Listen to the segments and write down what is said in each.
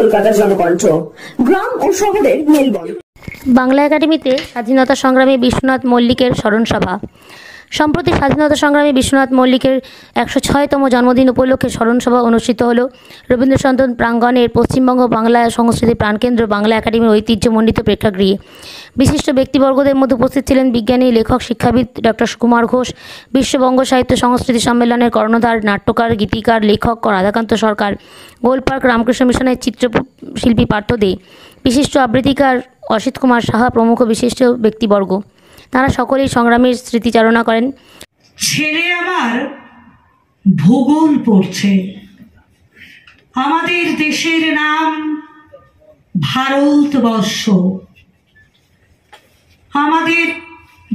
কলকাতা জনকণ্ঠ, গ্রাম ও শহরের মেলবন্ধন। বাংলা একাডেমিতে স্বাধীনতা সংগ্রামী বিশ্বনাথ মল্লিকের স্মরণ সভা। সম্প্রতি স্বাধীনতা সংগ্রামী বিশ্বনাথ মল্লিকের 106তম জন্মদিন উপলক্ষে স্মরণসভা অনুষ্ঠিত হল রবীন্দ্রসদন প্রাঙ্গণের পশ্চিমবঙ্গ বাংলা সংস্কৃতি প্রাণকেন্দ্র বাংলা একাডেমির ঐতিহ্যমণ্ডিত প্রেক্ষাগৃহে। বিশিষ্ট ব্যক্তিবর্গদের মধ্যে উপস্থিত ছিলেন বিজ্ঞানী, লেখক, শিক্ষাবিদ ডক্টর সুকুমার ঘোষ, বিশ্ববঙ্গ সাহিত্য সংস্কৃতি সম্মেলনের কর্ণধার, নাট্যকার, গীতিকার, লেখক রাধাকান্ত সরকার, গোলপার্ক রামকৃষ্ণ মিশনের চিত্রশিল্পী পার্থ দে, বিশিষ্ট আবৃত্তিকার অসিত কুমার সাহা প্রমুখ বিশিষ্ট ব্যক্তিবর্গ। তারা সকলেই সংগ্রামের স্মৃতিচারণা করেন। ছেলে আমার ভূগোল পড়ছে। আমাদের দেশের নাম ভারতবর্ষ। আমাদের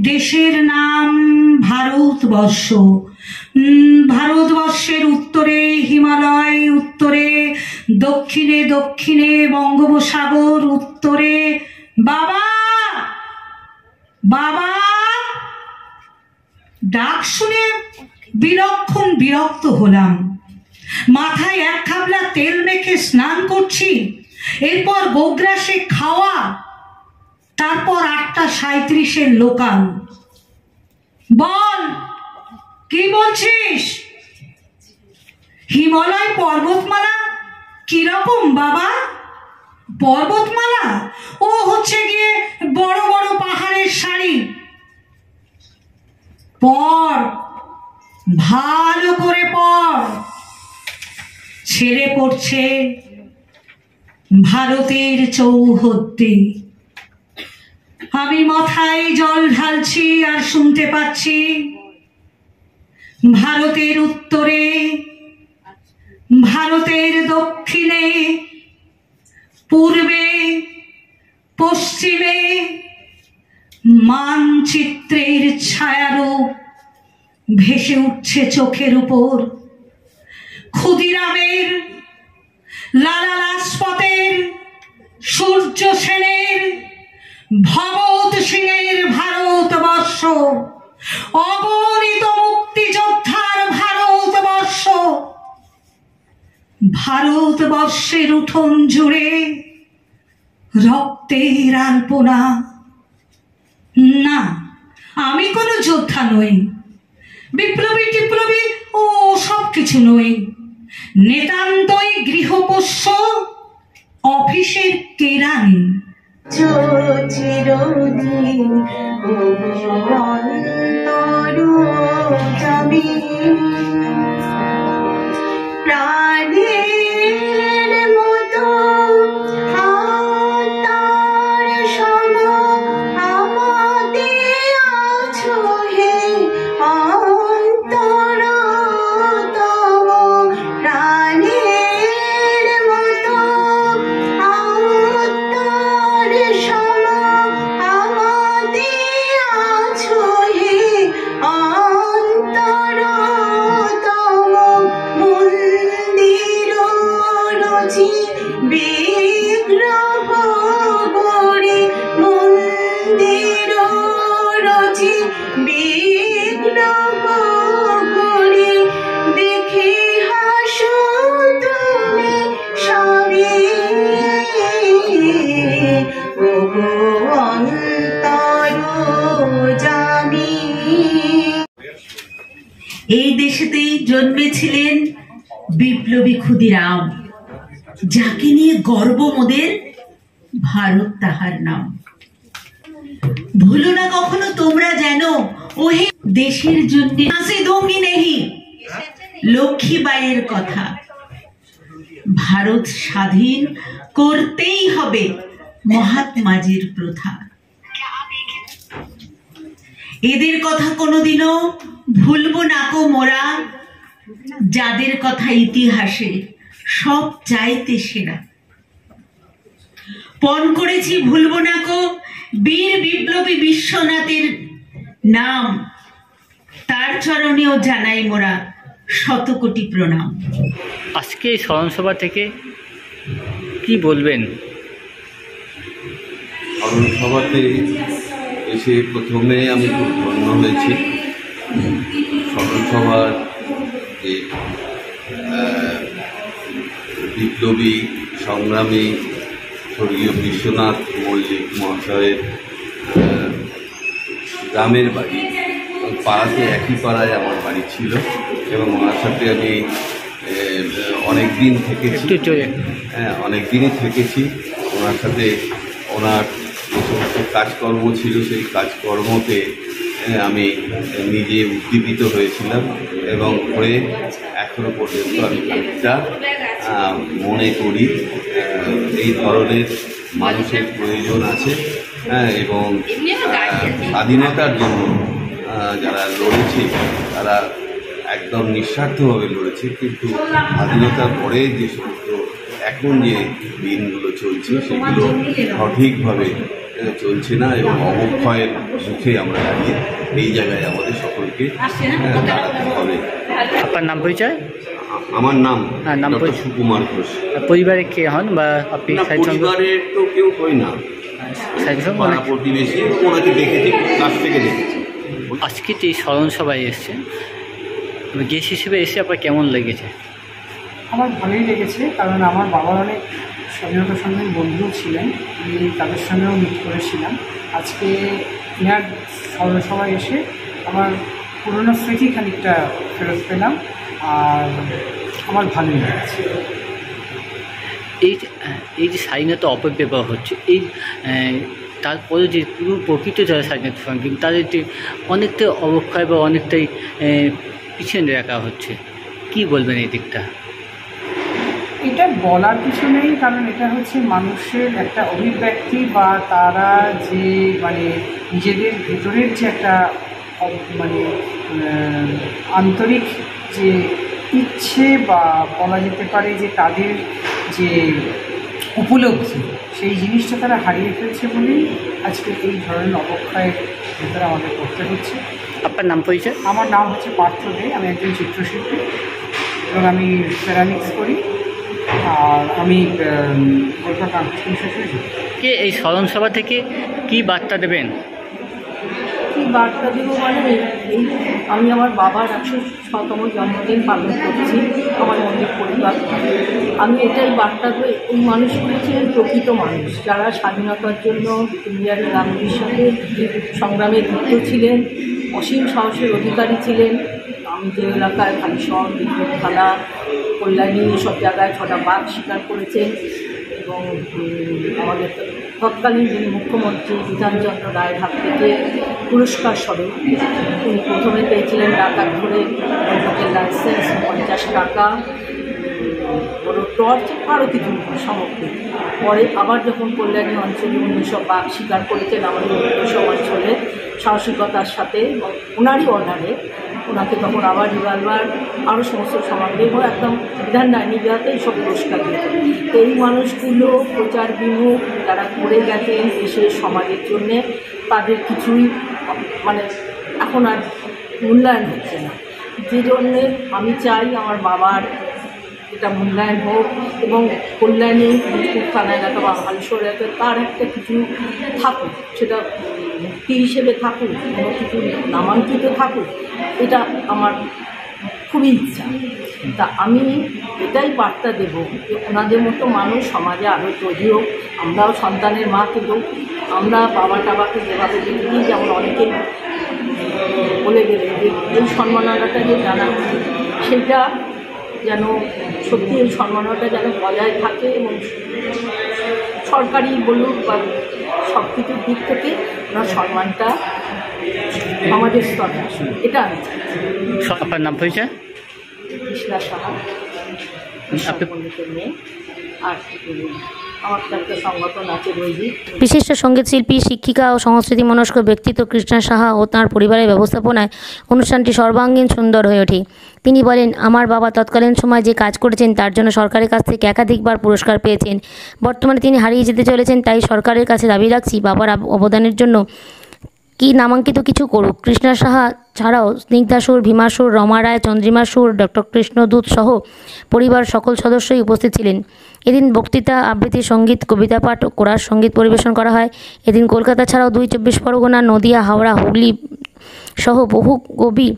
দেশের নাম ভারতবর্ষ। ভারতবর্ষের উত্তরে হিমালয়, উত্তরে দক্ষিণে দক্ষিণে বঙ্গোপসাগর, উত্তরে বাবা বাবা ডাক শুনে বিলক্ষণ বিরক্ত হলাম। মাথায় এক খাবলা তেল মেখে স্নান করছি, এরপর গোগ্রাসে খাওয়া, তারপর 8:37 লোকাল। বল, কি বলছিস? হিমালয় পর্বতমালা কিরকম বাবা? পর্বতমালা ও হচ্ছে গিয়ে বড় বড় পাহাড়ের সারি। পড়, ভালো করে পড়। ছেলে পড়ছে ভারতের চৌহদ্দি। আমি মাথায় জল ঢালছি আর শুনতে পাচ্ছি ভারতের উত্তরে, ভারতের দক্ষিণে, পূর্বে, পশ্চিমে মানচিত্রের ছায়ারূপ ভেসে উঠছে চোখের উপর। ক্ষুদিরামের, লালা লাজপতের, সূর্য সেনের, ভগৎ সিংয়ের ভারতবর্ষ, অগণিত মুক্তিযোদ্ধার ভারতবর্ষ। ভারতবর্ষের উঠোন জুড়ে রক্তের আলপনা। না, আমি কোনো যোদ্ধা নই, বিপ্লবী টিপ্লবী ও সব কিছু নই। নিতান্তই গৃহপোষ্য, অফিসের কেরানি। এই দেশেতেই জন্মেছিলেন বিপ্লবী ক্ষুদিরাম, যাকে নিয়ে গর্ব মোদের, ভারত তাহার নাম। ভুলো না কখনো তোমরা যেন ওহে দেশের জন্য আসে দঙ্গি নেহি লক্ষ্মীবাইয়ের কথা। ভারত স্বাধীন করতেই হবে মহাত্মাজির প্রথা। এদের কথা কোনোদিনও ভুলবো না কো মোরা, যাদের কথা ইতিহাসে সব চাইতে সেরা। পণ করেছি ভুলবো না কো বীর বিপ্লবী বিশ্বনাথের নাম, তার চরণেও জানাই মোরা শত কোটি প্রণাম। আজকে এই স্মরণসভা থেকে কি বলবেন? স্মরণসভাতে এসে প্রথমে আমি খুব ধন্য হয়েছি। স্মরণসভার যে বিপ্লবী সংগ্রামী স্বর্গীয় বিশ্বনাথ মল্লিক মহাশয়ের গ্রামের বাড়ি, পাড়াতে একই পাড়ায় আমার বাড়ি ছিল এবং ওনার সাথে আমি অনেক দিন থেকেছি। হ্যাঁ, অনেক দিনই থেকেছি ওনার সাথে। ওনার যে সমস্ত কাজকর্ম ছিল সেই কাজকর্মতে আমি নিজে উদ্দীপিত হয়েছিলাম এবং করে এখনো পর্যন্ত আমি খানিকটা মনে করি এই ধরনের মানুষের প্রয়োজন আছে। এবং স্বাধীনতার জন্য যারা লড়েছে তারা একদম নিঃস্বার্থভাবে লড়েছে, কিন্তু স্বাধীনতার পরে যে সমস্ত এখন যে দিনগুলো চলছে সেগুলো সঠিকভাবে চলছে না এবং অবক্ষয়ের মুখে আমরা দাঁড়িয়ে। এই জায়গায় আমাদের সকলকে দাঁড়াতে হবে। আপনার নাম পরিচয়? আমার নাম নাম ডক্টর সুকুমার ঘোষ। পরিবারে কে হন বা আপনি? পরিবারের তো কেউ হই না, পাড়া প্রতিবেশী, ওনাকে দেখেছি, কাছ থেকে দেখেছি। আজকে যে স্মরণ সভায় এসছেন, গেস্ট হিসেবে এসে আপনার কেমন লেগেছে? আমার ভালোই লেগেছে, কারণ আমার বাবার অনেক স্বাধীনতা সংগ্রামী বন্ধু ছিলেন, আমি তাদের সঙ্গেও মিট করেছিলাম। আজকে ইনার স্মরণ সভায় এসে আমার পুরনো স্মৃতি খানিকটা ফেরত পেলাম, আর আমার ভালোই লেগেছে। এই যে স্বাধীনতা অপব্যবহার হচ্ছে, এই তারপরে যে পুরো প্রকৃত যারা স্বাধীনতা সংগ্রামী তাদের যে অনেকটাই অবক্ষয় বা অনেকটাই পিছনে রাখা হচ্ছে, কি বলবেন এই দিকটা? এটা বলার কিছু নেই, কারণ এটা হচ্ছে মানুষের একটা অভিব্যক্তি, বা তারা যে নিজেদের ভেতরের যে একটা আন্তরিক যে ইচ্ছে, বা বলা যেতে পারে যে তাদের যে উপলব্ধি, সেই জিনিসটা তারা হারিয়ে ফেলছে বলেই আজকে এই ধরনের অবক্ষয়ের ভেতরে আমাদের করতে হচ্ছে। আপনার নাম পরিচয়? আমার নাম হচ্ছে পার্থ দে, আমি একজন চিত্রশিল্পী এবং আমি সেরামিক্স করি, আর আমি কলকাতা কে এই স্মরণ সভা থেকে কি বার্তা দেবেন? কী বার্তা দেবো এই আমি আমার বাবার 106তম জন্মদিন পালন করছি আমার মন্দির পরিবার। আমি এটাই বার্তা দেবো, এই মানুষগুলো ছিলেন প্রকৃত মানুষ, যারা স্বাধীনতার জন্য ইন্ডিয়ার গান্ধীর সাথে সংগ্রামে যুক্ত ছিলেন, অসীম সাহসের অধিকারী ছিলেন। আমি যে এলাকায় কালীসন, বিদ্যুৎ থানা, কল্যাণী, সব জায়গায় 6টা বাঘ শিকার করেছেন এবং আমাদের তৎকালীন যিনি মুখ্যমন্ত্রী বিধানচন্দ্র রায়ের হাত থেকে পুরস্কার স্বরূপ উনি প্রথমে পেয়েছিলেন ডাকাত ধরে বন্দুকের লাইসেন্স, 50 টাকা, বড় টর্চ, আরও কিছু সামগ্রী। পরে আবার যখন কল্যাণী অঞ্চলে উনি সব বাঘ শিকার করেছেন আমাদের সব অঞ্চলে সাহসিকতার সাথে, ওনারই অর্ডারে ওনাকে তখন আবার রিভলভার আরও সমস্ত সামগ্রী এবং একদম বিধান ডাইনিগাতে সব পুরস্কার দিয়েছেন। এই মানুষগুলো প্রচার বিমুখ যারা করে গেছেন দেশের সমাজের জন্যে, তাদের কিছুই এখন আর মূল্যায়ন হচ্ছে না। যে জন্যে আমি চাই আমার বাবার এটা মূল্যায়ন হোক এবং কল্যাণী বিদ্যুৎ থানা এলাকা বা হালিশোর এলাকা তার একটা কিছু থাকুক, সেটা মুক্তি হিসেবে থাকুক, কোনো কিছু নামাঙ্কিত থাকুক, এটা আমার খুবই ইচ্ছা। তা আমি এটাই বার্তা দেবো যে ওনাদের মতো মানুষ সমাজে আরও তৈরি হোক। আমরাও সন্তানের মা, কিন্তু আমরা বাবা টাবাকে যেভাবে দেখি, যেমন অনেকেই বলে গেলেন যে এই সম্মাননাটা যে জানা সেটা যেন সত্যি এই সম্মাননাটা যেন বজায় থাকে এবং সরকারি বলুক বা সব কিছুর দিক থেকে ওনার সম্মানটা সমাজের স্তরে আসুন, এটা আমি চাই। আপনার নাম পরিচয়? কৃষ্ণা সাহা, পণ্ডিতের মেয়ে। আর আমার তো একটা সংগঠন আছে বৈদিক। বিশিষ্ট সঙ্গীতশিল্পী, শিক্ষিকা ও সংস্কৃতি মনস্ক ব্যক্তিত্ব কৃষ্ণা সাহা ও তাঁর পরিবারের ব্যবস্থাপনায় অনুষ্ঠানটি সর্বাঙ্গীন সুন্দর হয়ে ওঠে। তিনি বলেন, আমার বাবা তৎকালীন সময় যে কাজ করেছেন তার জন্য সরকারের কাছ থেকে একাধিকবার পুরস্কার পেয়েছেন। বর্তমানে তিনি হারিয়ে যেতে চলেছেন, তাই সরকারের কাছে দাবি রাখছি বাবার অবদানের জন্য কি নামাঙ্কিত কিছু করুক। কৃষ্ণা সাহা ছাড়াও স্নিগ্ধাসুর, ভীমাসুর, রমা রায়, চন্দ্রিমাসুর, ডক্টর কৃষ্ণদূত সহ পরিবার সকল সদস্যই উপস্থিত ছিলেন। এদিন বক্তৃতা, আবৃত্তি, সঙ্গীত, কবিতা পাঠ ও কোরাস সঙ্গীত পরিবেশন করা হয়। এদিন কলকাতা ছাড়াও 2 চব্বিশ পরগনা, নদিয়া, হাওড়া, হুগলি সহ বহু কবি,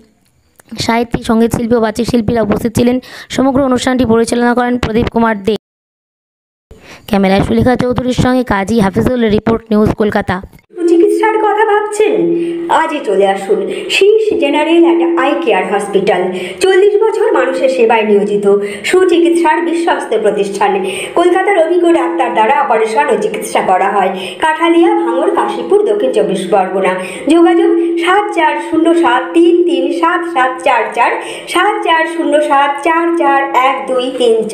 সাহিত্যিক, সঙ্গীতশিল্পী ও বাচিক শিল্পীরা উপস্থিত ছিলেন। সমগ্র অনুষ্ঠানটি পরিচালনা করেন প্রদীপ কুমার দে। ক্যামেরায় সুলেখা চৌধুরীর সঙ্গে কাজী হাফিজুল, রিপোর্ট নিউজ কলকাতা। চিকিৎসার কথা ভাবছেন? আজই চলে আসুন শীর্ষ general and eye care hospital. 40 বছর মানুষের সেবায় নিয়োজিত সুচিকিৎসার বিশ্বস্ত প্রতিষ্ঠান। কলকাতার অভিজ্ঞ ডাক্তার দ্বারা অপারেশন ও চিকিৎসা করা হয়। কাঠালিয়া, ভাঙড়, কাশীপুর, দক্ষিণ 24 পরগনা। যোগাযোগ 7407337744, 7407441234।